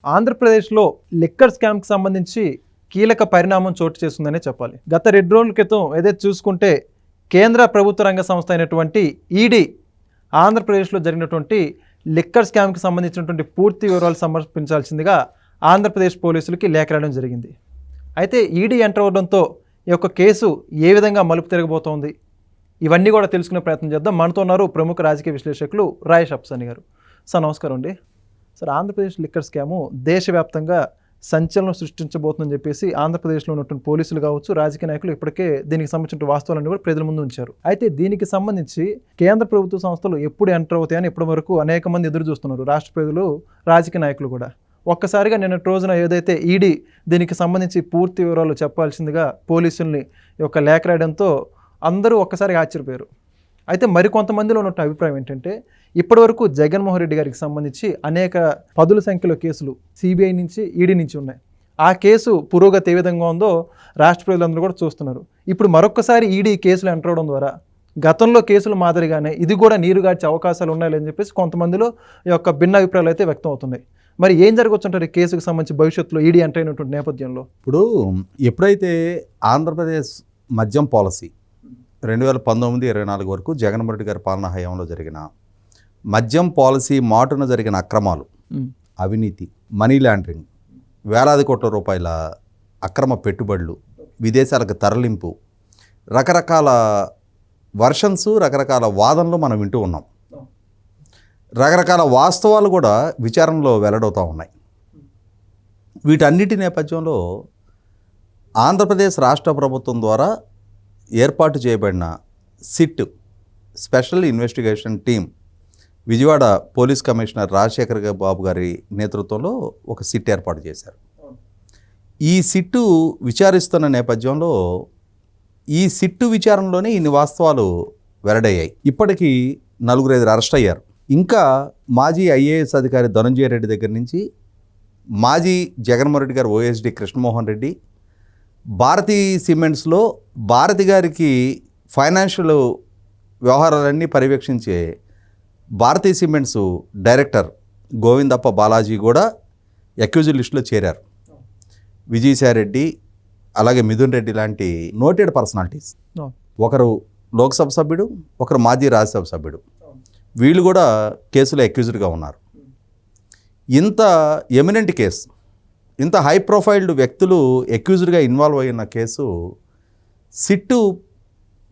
ఆంధ్రప్రదేశ్లో లిక్కర్ స్కామ్కి సంబంధించి కీలక పరిణామం చోటు చేస్తుందనే చెప్పాలి. గత 2 రోజుల క్రితం ఏదైతే చూసుకుంటే కేంద్ర ప్రభుత్వ రంగ సంస్థ అయినటువంటి ఈడీ ఆంధ్రప్రదేశ్లో జరిగినటువంటి లిక్కర్ స్కామ్కి సంబంధించినటువంటి పూర్తి వివరాలు సమర్పించాల్సిందిగా ఆంధ్రప్రదేశ్ పోలీసులకి లేఖ రాయడం జరిగింది. అయితే ఈడీ ఎంటర్ అవ్వడంతో ఈ యొక్క కేసు ఏ విధంగా మలుపు తిరగబోతోంది, ఇవన్నీ కూడా తెలుసుకునే ప్రయత్నం చేద్దాం. మనతో ఉన్నారు ప్రముఖ రాజకీయ విశ్లేషకులు రాయేష్ అప్సాని గారు. సార్ నమస్కారం అండి. సార్, ఆంధ్రప్రదేశ్ లిక్కర్ స్కాము దేశవ్యాప్తంగా సంచలనం సృష్టించబోతుందని చెప్పేసి ఆంధ్రప్రదేశ్లో ఉన్నటువంటి పోలీసులు కావచ్చు, రాజకీయ నాయకులు ఇప్పటికే దీనికి సంబంధించిన వాస్తవాలన్నీ కూడా ప్రజల ముందు ఉంచారు. అయితే దీనికి సంబంధించి కేంద్ర ప్రభుత్వ సంస్థలు ఎప్పుడు ఎంటర్ అవుతాయని ఇప్పటి వరకు అనేక మంది ఎదురు చూస్తున్నారు, రాష్ట్ర ప్రజలు, రాజకీయ నాయకులు కూడా. ఒక్కసారిగా నిన్నటి రోజున ఏదైతే ఈడీ దీనికి సంబంధించి పూర్తి వివరాలు చెప్పాల్సిందిగా పోలీసుల్ని యొక్క లేఖ రాయడంతో అందరూ ఒక్కసారిగా ఆశ్చర్యపోయారు. అయితే మరికొంతమందిలో ఉన్న అభిప్రాయం ఏంటంటే, ఇప్పటివరకు జగన్మోహన్ రెడ్డి గారికి సంబంధించి అనేక పదుల సంఖ్యలో కేసులు సిబిఐ నుంచి, ఈడీ నుంచి ఉన్నాయి. ఆ కేసు పురోగతి ఏ విధంగా ఉందో రాష్ట్ర ప్రజలందరూ కూడా చూస్తున్నారు. ఇప్పుడు మరొకసారి ఈడీ కేసులు ఎంటర్ అవడం ద్వారా గతంలో కేసుల మాదిరిగానే ఇది కూడా నీరుగార్చే అవకాశాలు ఉన్నాయని చెప్పేసి కొంతమందిలో ఈ యొక్క భిన్న అభిప్రాయాలు అయితే వ్యక్తం అవుతున్నాయి. మరి ఏం జరగవచ్చుంటారు ఈ కేసుకు సంబంధించి భవిష్యత్తులో ఈడీ ఎంటర్ అయినటువంటి నేపథ్యంలో? ఇప్పుడు ఎప్పుడైతే ఆంధ్రప్రదేశ్ మద్యం పాలసీ 2019-24 వరకు జగన్మోహన్ రెడ్డి గారి పాలనా హయాంలో జరిగిన మద్యం పాలసీ మాటున జరిగిన అక్రమాలు, అవినీతి, మనీ లాండరింగ్, వేలాది కోట్ల రూపాయల అక్రమ పెట్టుబడులు, విదేశాలకు తరలింపు, రకరకాల వర్షన్స్, రకరకాల వాదనలు మనం వింటూ ఉన్నాం. రకరకాల వాస్తవాలు కూడా విచారణలో వెల్లడవుతూ ఉన్నాయి. వీటన్నిటి నేపథ్యంలో ఆంధ్రప్రదేశ్ రాష్ట్ర ప్రభుత్వం ద్వారా ఏర్పాటు చేయబడిన SIT, special investigation team, Vijayawada police commissioner Rajasekhar Babu గారి నేతృత్వంలో ఒక సిట్ ఏర్పాటు చేశారు. ఈ సిట్టు విచారిస్తున్న నేపథ్యంలో ఈ సిట్టు విచారణలోనే ఇన్ని వాస్తవాలు వెల్లడయ్యాయి. ఇప్పటికీ 4-5 అరెస్ట్ అయ్యారు. ఇంకా మాజీ ఐఏఎస్ అధికారి ధనంజయ రెడ్డి దగ్గర నుంచి మాజీ జగన్మోహన్ రెడ్డి గారు ఓఎస్డి కృష్ణమోహన్ రెడ్డి, భారతీ సిమెంట్స్లో భారతి గారికి ఫైనాన్షియల్ వ్యవహారాలన్నీ పర్యవేక్షించే భారతీ సిమెంట్స్ డైరెక్టర్ గోవిందప్ప బాలాజీ కూడా అక్యూజ్డ్ లిస్టులో చేరారు. విజయసాయిరెడ్డి, అలాగే మిథున్ రెడ్డి లాంటి నోటెడ్ పర్సనాలిటీస్, ఒకరు లోక్సభ సభ్యుడు, ఒకరు మాజీ రాజ్యసభ సభ్యుడు, వీళ్ళు కూడా కేసులో అక్యూజ్డ్గా ఉన్నారు. ఇంత ఎమినెంట్ కేసు, ఇంత హై ప్రొఫైల్డ్ వ్యక్తులు అక్యూజ్డ్గా ఇన్వాల్వ్ అయిన కేసు సిట్టు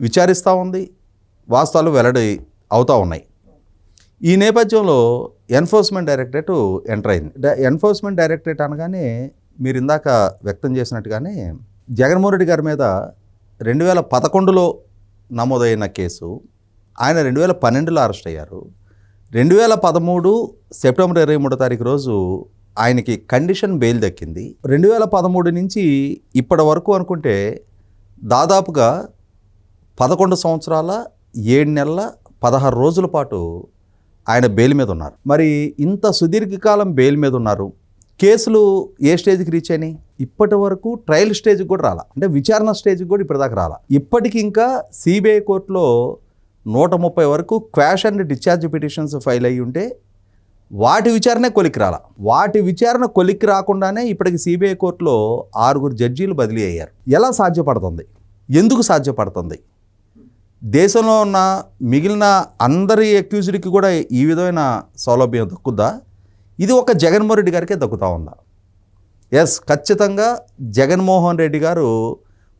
విచారిస్తూ ఉంది, వాస్తవాలు వెల్లడి అవుతూ ఉన్నాయి. ఈ నేపథ్యంలో ఎన్ఫోర్స్మెంట్ డైరెక్టరేట్ ఎంటర్ అయింది. ఎన్ఫోర్స్మెంట్ డైరెక్టరేట్ అనగానే మీరు ఇందాక వ్యక్తం చేసినట్టుగానే జగన్మోహన్ రెడ్డి గారి మీద 2011లో నమోదైన కేసు, ఆయన 2012లో అరెస్ట్ అయ్యారు. 2013 సెప్టెంబర్ 23 రోజు ఆయనకి కండిషన్ బెయిల్ దక్కింది. 2013 నుంచి ఇప్పటి వరకు అనుకుంటే దాదాపుగా 11 సంవత్సరాల 7 నెలల 16 రోజుల పాటు ఆయన బెయిల్ మీద ఉన్నారు. మరి ఇంత సుదీర్ఘకాలం బెయిల్ మీద ఉన్నారు. కేసులు ఏ స్టేజ్కి రీచ్ అయినాయి? ఇప్పటి వరకు ట్రయల్ స్టేజ్కి కూడా రాలా, అంటే విచారణ స్టేజ్కి కూడా ఇప్పటిదాకా రాలా. ఇప్పటికి ఇంకా సిబిఐ కోర్టులో 130 వరకు quash and discharge petitions file అయ్యి ఉంటే వాటి విచారణ కొలిక్కి రాలా. వాటి విచారణ కొలిక్కి రాకుండానే ఇప్పటికి సిబిఐ కోర్టులో 6 జడ్జీలు బదిలీ అయ్యారు. ఎలా సాధ్యపడుతుంది? ఎందుకు సాధ్యపడుతుంది? దేశంలో ఉన్న మిగిలిన అందరి అక్యూజ్డ్కి కూడా ఈ విధమైన సౌలభ్యం దక్కుద్దా? ఇది ఒక జగన్మోహన్ రెడ్డి గారికే దక్కుతూ ఉందా? ఎస్, ఖచ్చితంగా జగన్మోహన్ రెడ్డి గారు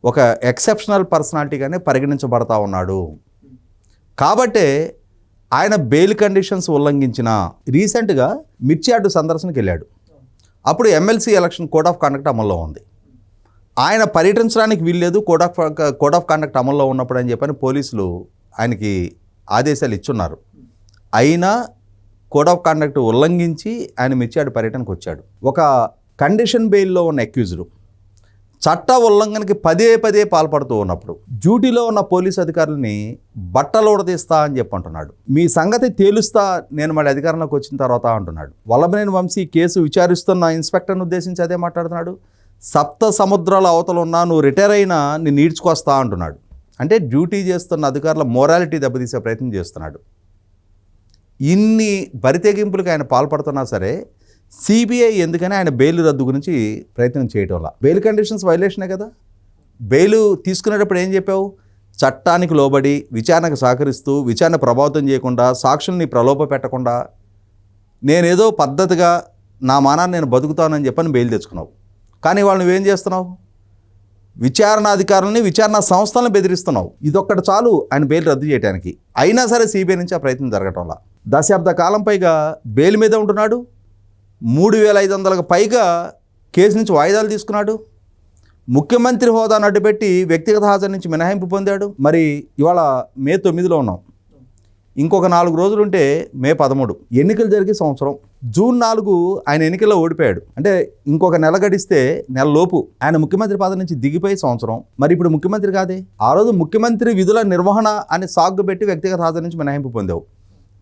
ఒక ఎక్సెప్షనల్ పర్సనాలిటీగానే పరిగణించబడతా ఉన్నాడు. కాబట్టే ఆయన బెయిల్ కండిషన్స్ ఉల్లంఘించిన రీసెంట్గా మిర్చియార్డు సందర్శనకి వెళ్ళాడు. అప్పుడు MLC election code of conduct అమల్లో ఉంది. ఆయన పర్యటించడానికి వీల్లేదు కోడ్ ఆఫ్ కండక్ట్ అమల్లో ఉన్నప్పుడు అని చెప్పని పోలీసులు ఆయనకి ఆదేశాలు ఇచ్చున్నారు. అయినా కోడ్ ఆఫ్ కండక్ట్ ఉల్లంఘించి ఆయన మిర్చియార్డు పర్యటనకు వచ్చాడు. ఒక కండిషన్ బెయిల్లో ఉన్న అక్యూజ్డ్ చట్ట ఉల్లంఘనకి పదే పాల్పడుతూ ఉన్నప్పుడు డ్యూటీలో ఉన్న పోలీసు అధికారులని బట్టలు ఉడదీస్తా అని చెప్పి అంటున్నాడు. మీ సంగతి తేలుస్తా నేను మళ్ళీ అధికారంలోకి వచ్చిన తర్వాత అంటున్నాడు. వల్లభనేని వంశీ కేసు విచారిస్తున్న ఇన్స్పెక్టర్ని ఉద్దేశించి అదే మాట్లాడుతున్నాడు. 7 సముద్రాల అవతల ఉన్నా, నువ్వు రిటైర్ అయినా నేను ఈడ్చుకొస్తా అంటున్నాడు. అంటే డ్యూటీ చేస్తున్న అధికారుల మోరాలిటీ దెబ్బతీసే ప్రయత్నం చేస్తున్నాడు. ఇన్ని బరితెగింపులకు ఆయన పాల్పడుతున్నా సరే సిబిఐ ఎందుకని ఆయన బెయిల్ రద్దు గురించి ప్రయత్నం చేయటం వల్ల బెయిల్ కండిషన్స్ వైలేషనే కదా. బెయిల్ తీసుకునేటప్పుడు ఏం చెప్పావు? చట్టానికి లోబడి విచారణకు సహకరిస్తూ విచారణ ప్రభావితం చేయకుండా సాక్షుల్ని ప్రలోభ పెట్టకుండా నేనేదో పద్ధతిగా నా మానాన్ని నేను బతుకుతానని చెప్పని బెయిల్ తెచ్చుకున్నావు. కానీ వాళ్ళు నువ్వేం చేస్తున్నావు? విచారణాధికారులని విచారణ సంస్థలను బెదిరిస్తున్నావు. ఇదొక్కటి చాలు ఆయన బెయిల్ రద్దు చేయడానికి. అయినా సరే సిబిఐ నుంచి ఆ ప్రయత్నం జరగటంలా దశాబ్ద కాలం పైగా బెయిల్ మీద ఉంటున్నాడు. 3,500కు పైగా కేసు నుంచి వాయిదాలు తీసుకున్నాడు. ముఖ్యమంత్రి హోదాను అడ్డుపెట్టి వ్యక్తిగత హాజరు నుంచి మినహాయింపు పొందాడు. మరి ఇవాళ మే 9లో ఉన్నాం. ఇంకొక 4 రోజులుంటే మే 13 ఎన్నికలు జరిగే సంవత్సరం. జూన్ 4 ఆయన ఎన్నికల్లో ఓడిపోయాడు. అంటే ఇంకొక నెల గడిస్తే నెల లోపు ఆయన ముఖ్యమంత్రి పదవి నుంచి దిగిపోయి సంవత్సరం. మరి ఇప్పుడు ముఖ్యమంత్రి కాదే. ఆ రోజు ముఖ్యమంత్రి విధుల నిర్వహణ అని సాగు పెట్టి వ్యక్తిగత హాజరు నుంచి మినహాయింపు పొందావు.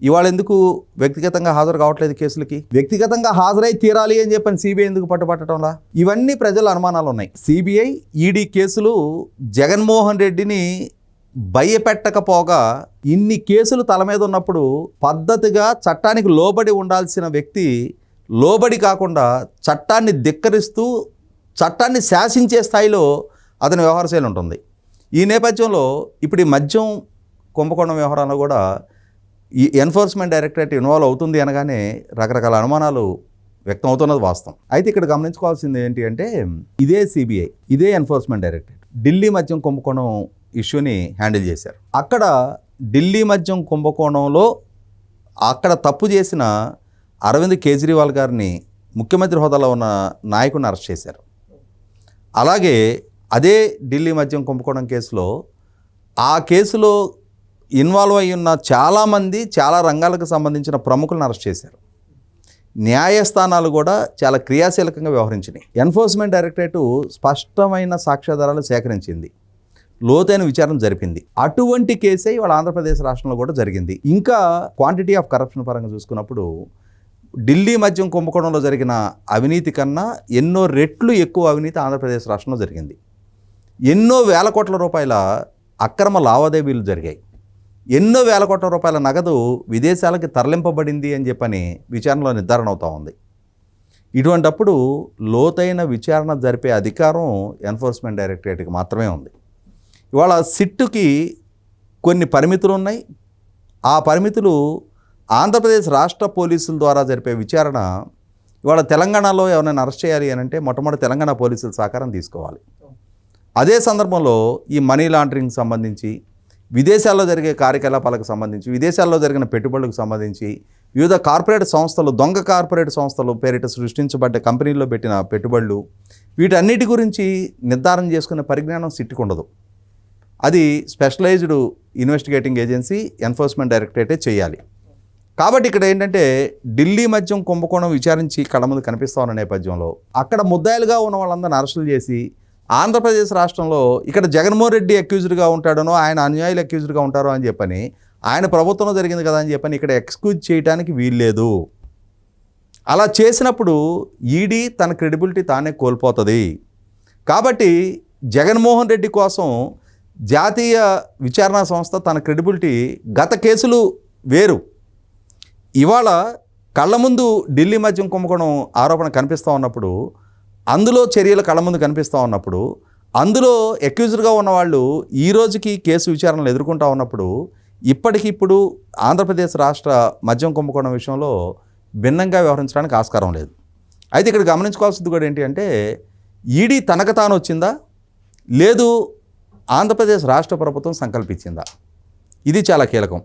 ఇవాళ ఎందుకు వ్యక్తిగతంగా హాజరు కావట్లేదు కేసులకి? వ్యక్తిగతంగా హాజరై తీరాలి అని చెప్పని సిబిఐ ఎందుకు పట్టుబట్టడంలా? ఇవన్నీ ప్రజల అనుమానాలు ఉన్నాయి. సిబిఐ ఈడీ కేసులు జగన్మోహన్ రెడ్డిని భయపెట్టకపోగా ఇన్ని కేసులు తల మీద ఉన్నప్పుడు పద్ధతిగా చట్టానికి లోబడి ఉండాల్సిన వ్యక్తి లోబడి కాకుండా చట్టాన్ని ధిక్కరిస్తూ చట్టాన్ని శాసించే స్థాయిలో అతని వ్యవహార శైలి ఉంటుంది. ఈ నేపథ్యంలో ఇప్పుడు ఈ మద్యం కుంభకోణం వ్యవహారంలో కూడా ఈ ఎన్ఫోర్స్మెంట్ డైరెక్టరేట్ ఇన్వాల్వ్ అవుతుంది అనగానే రకరకాల అనుమానాలు వ్యక్తం అవుతున్నది వాస్తవం. అయితే ఇక్కడ గమనించుకోవాల్సింది ఏంటి అంటే ఇదే సిబిఐ, ఇదే ఎన్ఫోర్స్మెంట్ డైరెక్టరేట్ ఢిల్లీ మద్యం కుంభకోణం ఇష్యూని హ్యాండిల్ చేశారు. అక్కడ ఢిల్లీ మద్యం కుంభకోణంలో అక్కడ తప్పు చేసిన అరవింద్ కేజ్రీవాల్ గారిని ముఖ్యమంత్రి హోదాలో ఉన్న నాయకుడిని అరెస్ట్ చేశారు. అలాగే అదే ఢిల్లీ మద్యం కుంభకోణం కేసులో ఆ కేసులో ఇన్వాల్వ్ అయి ఉన్న చాలామంది చాలా రంగాలకు సంబంధించిన ప్రముఖులను అరెస్ట్ చేశారు. న్యాయస్థానాలు కూడా చాలా క్రియాశీలకంగా వ్యవహరించినాయి. ఎన్ఫోర్స్మెంట్ డైరెక్టరేటు స్పష్టమైన సాక్ష్యాధారాలు సేకరించింది, లోతైన విచారణ జరిపింది. అటువంటి కేసే ఇవాళ ఆంధ్రప్రదేశ్ రాష్ట్రంలో కూడా జరిగింది. ఇంకా క్వాంటిటీ ఆఫ్ కరప్షన్ పరంగా చూసుకున్నప్పుడు ఢిల్లీ మద్యం కుంభకోణంలో జరిగిన అవినీతి కన్నా ఎన్నో రెట్లు ఎక్కువ అవినీతి ఆంధ్రప్రదేశ్ రాష్ట్రంలో జరిగింది. ఎన్నో వేల కోట్ల రూపాయల అక్రమ లావాదేవీలు జరిగాయి. ఎన్నో వేల కోట్ల రూపాయల నగదు విదేశాలకి తరలింపబడింది అని చెప్పని విచారణలో నిర్ధారణ అవుతూ ఉంది. ఇటువంటప్పుడు లోతైన విచారణ జరిపే అధికారం ఎన్ఫోర్స్మెంట్ డైరెక్టరేట్కి మాత్రమే ఉంది. ఇవాళ సిట్టుకి కొన్ని పరిమితులు ఉన్నాయి. ఆ పరిమితులు ఆంధ్రప్రదేశ్ రాష్ట్ర పోలీసుల ద్వారా జరిపే విచారణ ఇవాళ తెలంగాణలో ఎవరైనా అరెస్ట్ చేయాలి అని అంటే మొట్టమొదటి తెలంగాణ పోలీసుల సహకారం తీసుకోవాలి. అదే సందర్భంలో ఈ మనీ లాండరింగ్ సంబంధించి విదేశాల్లో జరిగే కార్యకలాపాలకు సంబంధించి విదేశాల్లో జరిగిన పెట్టుబడులకు సంబంధించి వివిధ కార్పొరేట్ సంస్థలు దొంగ కార్పొరేట్ సంస్థలు పేరిట సృష్టించబడ్డ కంపెనీల్లో పెట్టిన పెట్టుబడులు వీటన్నిటి గురించి నిర్ధారణ చేసుకునే పరిజ్ఞానం సిట్టుకు ఉండదు. అది స్పెషలైజ్డ్ ఇన్వెస్టిగేటింగ్ ఏజెన్సీ ఎన్ఫోర్స్మెంట్ డైరెక్టరేటే చేయాలి. కాబట్టి ఇక్కడ ఏంటంటే ఢిల్లీ మద్యం కుంభకోణం విచారించి కళ్ళ ముందు కనిపిస్తా ఉన్న నేపథ్యంలో అక్కడ ముద్దాయిలుగా ఉన్న వాళ్ళందరినీ అరెస్టులు చేసి ఆంధ్రప్రదేశ్ రాష్ట్రంలో ఇక్కడ జగన్మోహన్ రెడ్డి అక్యూజ్డ్గా ఉంటాడనో ఆయన అన్యాయులు అక్యూజ్డ్గా ఉంటారో అని చెప్పని ఆయన ప్రభుత్వంలో జరిగింది కదా అని చెప్పని ఇక్కడ ఎక్స్క్యూజ్ చేయడానికి వీల్లేదు. అలా చేసినప్పుడు ఈడీ తన క్రెడిబిలిటీ తానే కోల్పోతుంది. కాబట్టి జగన్మోహన్ రెడ్డి కోసం జాతీయ విచారణ సంస్థ తన క్రెడిబిలిటీ గత కేసులు వేరు. ఇవాళ కళ్ళ ముందు ఢిల్లీ మద్యం కుంభకోణం ఆరోపణ కనిపిస్తూ ఉన్నప్పుడు అందులో చర్యలు కళ్ళ ముందు కనిపిస్తూ ఉన్నప్పుడు అందులో అక్యూజ్డ్గా ఉన్నవాళ్ళు ఈ రోజుకి కేసు విచారణలు ఎదుర్కొంటూ ఉన్నప్పుడు ఇప్పటికిప్పుడు ఆంధ్రప్రదేశ్ రాష్ట్ర మద్యం కుంభకోణం విషయంలో భిన్నంగా వ్యవహరించడానికి ఆస్కారం లేదు. అయితే ఇక్కడ గమనించుకోవాల్సింది కూడా ఏంటి అంటే ఈడీ తనకు తాను వచ్చిందా లేదు ఆంధ్రప్రదేశ్ రాష్ట్ర ప్రభుత్వం సంకల్పించిందా? ఇది చాలా కీలకం.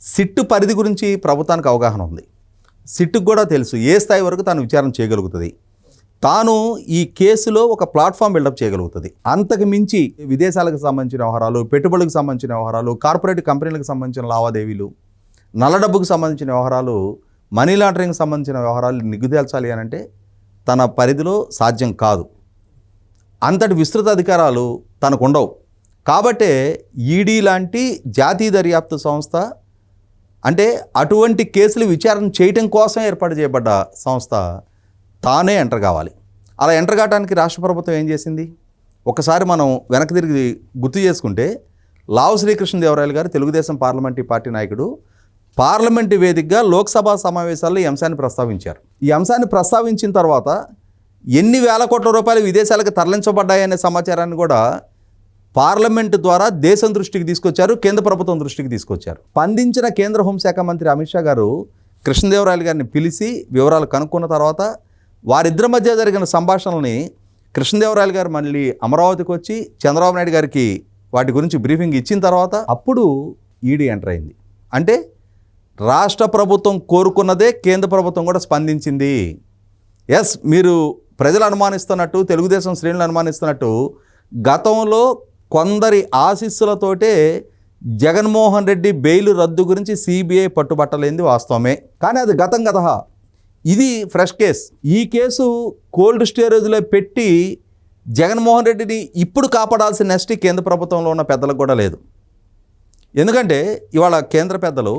సిట్టు పరిధి గురించి ప్రభుత్వానికి అవగాహన ఉంది. సిట్టుకు కూడా తెలుసు ఏ స్థాయి వరకు తాను విచారణ చేయగలుగుతుంది, తాను ఈ కేసులో ఒక ప్లాట్ఫామ్ బిల్డప్ చేయగలుగుతుంది. అంతకు మించి విదేశాలకు సంబంధించిన వ్యవహారాలు, పెట్టుబడులకు సంబంధించిన వ్యవహారాలు, కార్పొరేట్ కంపెనీలకు సంబంధించిన లావాదేవీలు, నల్ల డబ్బుకు సంబంధించిన వ్యవహారాలు, మనీ లాండరింగ్కి సంబంధించిన వ్యవహారాలు నిగ్గుదేల్చాలి అని అంటే తన పరిధిలో సాధ్యం కాదు. అంతటి విస్తృత అధికారాలు తనకు ఉండవు. కాబట్టే ఈడీ లాంటి జాతీయ దర్యాప్తు సంస్థ అంటే అటువంటి కేసులు విచారణ చేయటం కోసం ఏర్పాటు చేయబడ్డ సంస్థ తానే ఎంటర్ కావాలి. అలా ఎంటర్ కావడానికి రాష్ట్ర ప్రభుత్వం ఏం చేసింది? ఒకసారి మనం వెనక్కి తిరిగి గుర్తు చేసుకుంటే లావు శ్రీకృష్ణదేవరాయలు గారు తెలుగుదేశం పార్లమెంటరీ పార్టీ నాయకుడు పార్లమెంటు వేదికగా లోక్సభ సమావేశాల్లో ఈ అంశాన్ని ప్రస్తావించారు. ఈ అంశాన్ని ప్రస్తావించిన తర్వాత ఎన్ని వేల కోట్ల రూపాయలు విదేశాలకు తరలించబడ్డాయనే సమాచారాన్ని కూడా పార్లమెంటు ద్వారా దేశం దృష్టికి తీసుకొచ్చారు, కేంద్ర ప్రభుత్వం దృష్టికి తీసుకొచ్చారు. స్పందించిన కేంద్ర హోంశాఖ మంత్రి అమిత్ షా గారు కృష్ణదేవరాయలు గారిని పిలిచి వివరాలు కనుక్కున్న తర్వాత వారిద్దరి మధ్య జరిగిన సంభాషణల్ని కృష్ణదేవరాయలు గారు మళ్ళీ అమరావతికి వచ్చి చంద్రబాబు నాయుడు గారికి వాటి గురించి బ్రీఫింగ్ ఇచ్చిన తర్వాత అప్పుడు ఈడీ ఎంటర్ అయింది. అంటే రాష్ట్ర ప్రభుత్వం కోరుకున్నదే కేంద్ర ప్రభుత్వం కూడా స్పందించింది. ఎస్, మీరు ప్రజలు అనుమానిస్తున్నట్టు, తెలుగుదేశం శ్రేణులు అనుమానిస్తున్నట్టు గతంలో కొందరి ఆశీస్సులతోటే జగన్మోహన్ రెడ్డి బెయిల్ రద్దు గురించి సిబిఐ పట్టుబట్టలేంది వాస్తవమే. కానీ అది గతం గతహ. ఇది ఫ్రెష్ కేస్. ఈ కేసు కోల్డ్ స్టోరేజ్లో పెట్టి జగన్మోహన్ రెడ్డిని ఇప్పుడు కాపాడాల్సిన నెక్స్ట్ కేంద్ర ప్రభుత్వంలో ఉన్న పెద్దలకు కూడా లేదు. ఎందుకంటే ఇవాళ కేంద్ర పెద్దలు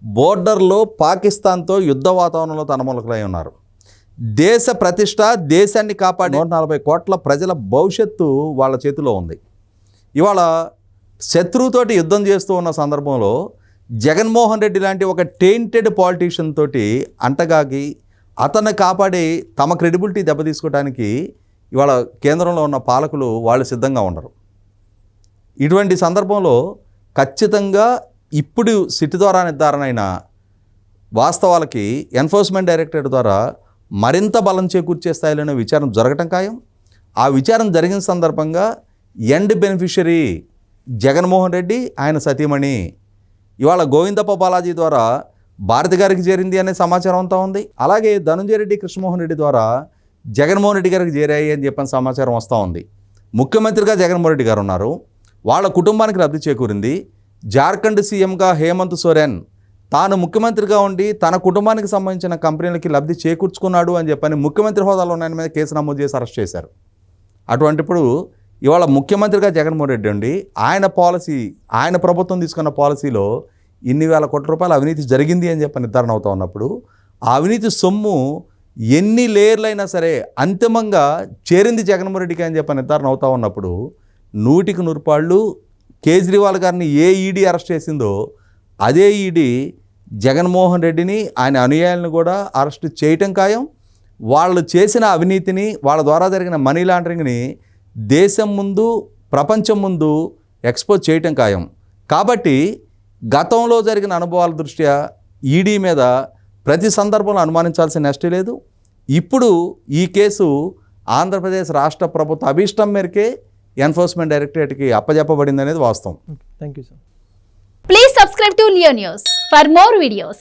బోర్డర్లో పాకిస్తాన్తో యుద్ధ వాతావరణంలో తనమూలకులై ఉన్నారు. దేశ ప్రతిష్ట, దేశాన్ని కాపాడి 140 కోట్ల ప్రజల భవిష్యత్తు వాళ్ళ చేతిలో ఉంది. ఇవాళ శత్రువుతోటి యుద్ధం చేస్తూ ఉన్న సందర్భంలో జగన్మోహన్ రెడ్డి లాంటి ఒక టెయింటెడ్ పాలిటీషియన్ తోటి అంటగాగి అతన్ని కాపాడి తమ క్రెడిబిలిటీ దెబ్బతీసుకోవడానికి ఇవాళ కేంద్రంలో ఉన్న పాలకులు వాళ్ళు సిద్ధంగా ఉండరు. ఇటువంటి సందర్భంలో ఖచ్చితంగా ఇప్పుడు సిట్ ద్వారా నిర్ధారణ అయిన వాస్తవాలకి ఎన్ఫోర్స్మెంట్ డైరెక్టరేట్ ద్వారా మరింత బలం చేకూర్చే స్థాయిలోనే విచారణ జరగటం ఖాయం. ఆ విచారణ జరిగిన సందర్భంగా ఎండ్ బెనిఫిషరీ జగన్మోహన్ రెడ్డి, ఆయన సతీమణి ఇవాళ గోవిందప్ప బాలాజీ ద్వారా భారతి గారికి చేరింది అనే సమాచారం అంతా ఉంది. అలాగే ధనంజయ రెడ్డి, కృష్ణమోహన్ రెడ్డి ద్వారా జగన్మోహన్ రెడ్డి గారికి చేరాయి అని చెప్పిన సమాచారం వస్తూ ఉంది. ముఖ్యమంత్రిగా జగన్మోహన్ రెడ్డి గారు ఉన్నారు, వాళ్ళ కుటుంబానికి లబ్ధి చేకూరింది. జార్ఖండ్ సీఎంగా హేమంత్ సోరెన్ తాను ముఖ్యమంత్రిగా ఉండి తన కుటుంబానికి సంబంధించిన కంపెనీలకి లబ్ధి చేకూర్చుకున్నాడు అని చెప్పని ముఖ్యమంత్రి హోదాలో ఉన్న ఆయన మీద కేసు నమోదు చేసి అరెస్ట్ చేశారు. అటువంటిప్పుడు ఇవాళ ముఖ్యమంత్రిగా జగన్మోహన్ రెడ్డి ఉండి ఆయన ప్రభుత్వం తీసుకున్న పాలసీలో ఇన్ని వేల కోట్ల రూపాయల అవినీతి జరిగింది అని చెప్పి నిర్ధారణ అవుతూ ఉన్నప్పుడు ఆ అవినీతి సొమ్ము ఎన్ని లేయర్లైనా సరే అంతిమంగా చేరింది జగన్మోహన్ రెడ్డికి అని చెప్పి నిర్ధారణ అవుతూ ఉన్నప్పుడు 100కి 100 పాళ్ళు కేజ్రీవాల్ గారిని ఏ ఈడీ అరెస్ట్ చేసిందో అదే ఈడీ జగన్మోహన్ రెడ్డిని, ఆయన అనుయాయులను కూడా అరెస్ట్ చేయటం ఖాయం. వాళ్ళు చేసిన అవినీతిని, వాళ్ళ ద్వారా జరిగిన మనీ లాండరింగ్ని దేశం ముందు, ప్రపంచం ముందు ఎక్స్పోజ్ చేయటం ఖాయం. కాబట్టి గతంలో జరిగిన అనుభవాల దృష్ట్యా ఈడీ మీద ప్రతి సందర్భంలో అనుమానించాల్సిన నెక్స్ట్ లేదు. ఇప్పుడు ఈ కేసు ఆంధ్రప్రదేశ్ రాష్ట్ర ప్రభుత్వ అభీష్టం మేరకే ఎన్ఫోర్స్మెంట్ డైరెక్టరేట్కి అప్పజెప్పబడింది అనేది వాస్తవం. Thank you sir. Please subscribe to Leo News for more videos.